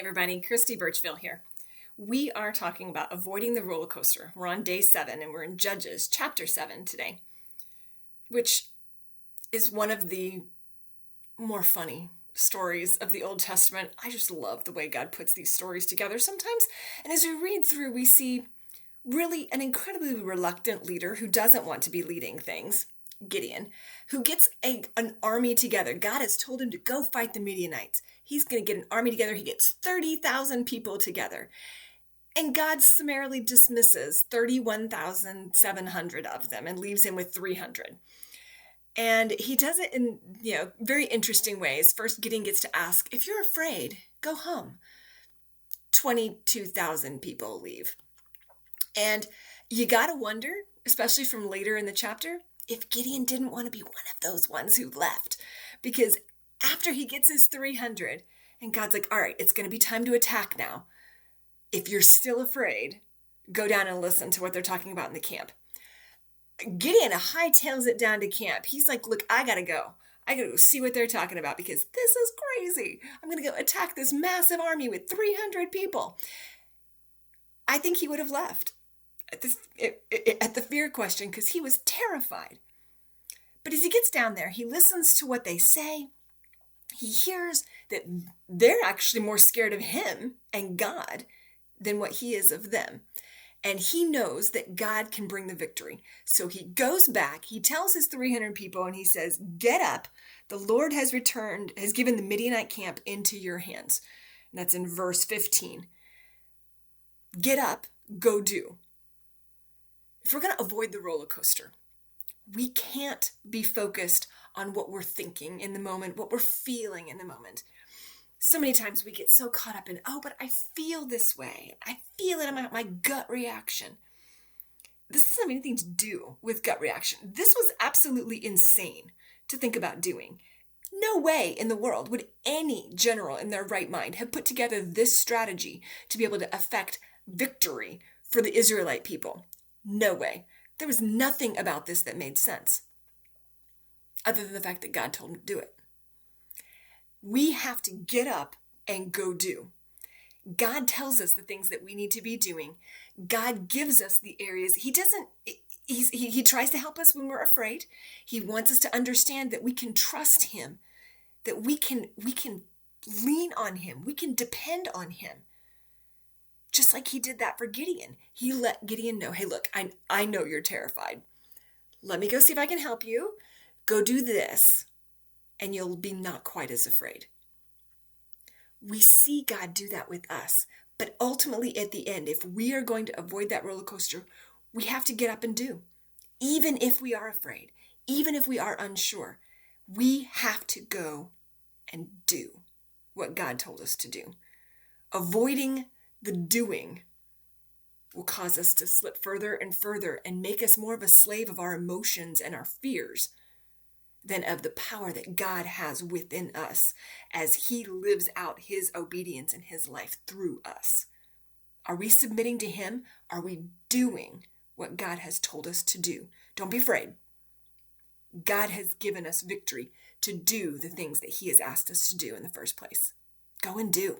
everybody, Christy Birchville here. We are talking about avoiding the roller coaster. We're on day 7 and we're in Judges chapter 7 today, which is one of the more funny stories of the Old Testament. I just love the way God puts these stories together sometimes. And as we read through, we see really an incredibly reluctant leader who doesn't want to be leading things, Gideon, who gets an army together. God has told him to go fight the Midianites. He's going to get an army together. He gets 30,000 people together. And God summarily dismisses 31,700 of them and leaves him with 300. And he does it in, very interesting ways. First, Gideon gets to ask, if you're afraid, go home. 22,000 people leave. And you got to wonder, especially from later in the chapter, if Gideon didn't want to be one of those ones who left. Because after he gets his 300, and God's like, all right, it's going to be time to attack now. If you're still afraid, go down and listen to what they're talking about in the camp. Gideon hightails it down to camp. He's like, look, I got to go. I got to go see what they're talking about because this is crazy. I'm going to go attack this massive army with 300 people. I think he would have left at the fear question because he was terrified. But as he gets down there, he listens to what they say. He hears that they're actually more scared of him and God than what he is of them. And he knows that God can bring the victory. So he goes back, he tells his 300 people, and he says, get up. The Lord has given the Midianite camp into your hands. And that's in verse 15. Get up, go do. If we're going to avoid the roller coaster, we can't be focused on what we're thinking in the moment, what we're feeling in the moment. So many times we get so caught up in, but I feel this way. I feel it in my gut reaction. This doesn't have anything to do with gut reaction. This was absolutely insane to think about doing. No way in the world would any general in their right mind have put together this strategy to be able to affect victory for the Israelite people. No way. There was nothing about this that made sense, other than the fact that God told him to do it. We have to get up and go do. God tells us the things that we need to be doing. God gives us the areas. He tries to help us when we're afraid. He wants us to understand that we can trust him, that we can lean on him. We can depend on him. Just like he did that for Gideon. He let Gideon know, hey, look, I know you're terrified. Let me go see if I can help you. Go do this, and you'll be not quite as afraid. We see God do that with us. But ultimately, at the end, if we are going to avoid that roller coaster, we have to get up and do. Even if we are afraid, even if we are unsure, we have to go and do what God told us to do. Avoiding the doing will cause us to slip further and further and make us more of a slave of our emotions and our fears than of the power that God has within us as he lives out his obedience in his life through us. Are we submitting to him? Are we doing what God has told us to do? Don't be afraid. God has given us victory to do the things that he has asked us to do in the first place. Go and do.